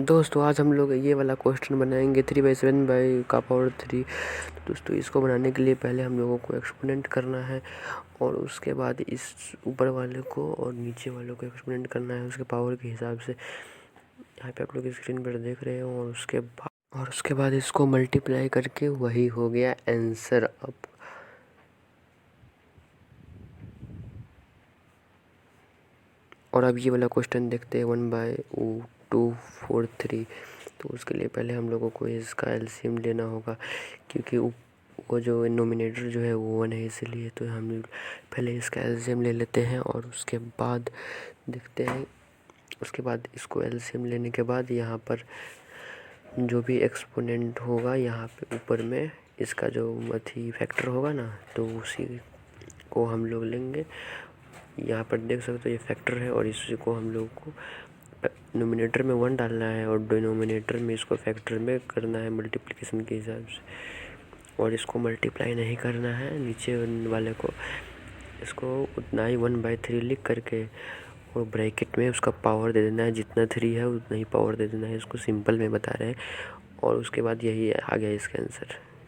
दोस्तों आज हम लोग ये वाला क्वेश्चन बनाएंगे 3/7 बाई का पावर 3। तो दोस्तों इसको बनाने के लिए पहले हम लोगों को एक्सपोनेंट करना है और उसके बाद इस ऊपर वाले को और नीचे वालों को एक्सपोनेंट करना है उसके पावर के हिसाब से। यहाँ पे आप लोग स्क्रीन पर देख रहे हो और उसके बाद इसको मल्टीप्लाई करके वही हो गया आंसर। अब और अब ये वाला क्वेश्चन देखते हैं 1/243। तो उसके लिए पहले हम लोगों को इसका एलसीएम लेना होगा क्योंकि वो जो नोमिनेटर जो है वो 1 है, इसलिए तो हम पहले इसका एलसीएम ले लेते हैं और उसके बाद देखते हैं। उसके बाद इसको एलसीएम लेने के बाद यहाँ पर जो भी एक्सपोनेंट होगा यहाँ पे ऊपर में इसका जो फैक्टर होगा ना, तो उसी को हम लोग लेंगे। यहाँ पर देख सकते हो ये फैक्टर है और इसी को हम लोग को नोमिनेटर में 1 डालना है और डिनोमिनेटर में इसको फैक्टर में करना है मल्टीप्लिकेशन के हिसाब से। और इसको मल्टीप्लाई नहीं करना है नीचे वाले को, इसको उतना ही 1/3 लिख करके और ब्रैकेट में उसका पावर दे देना है। जितना 3 है उतना ही पावर दे देना है। इसको सिंपल में बता रहे हैं और उसके बाद यही आ गया इसका आंसर।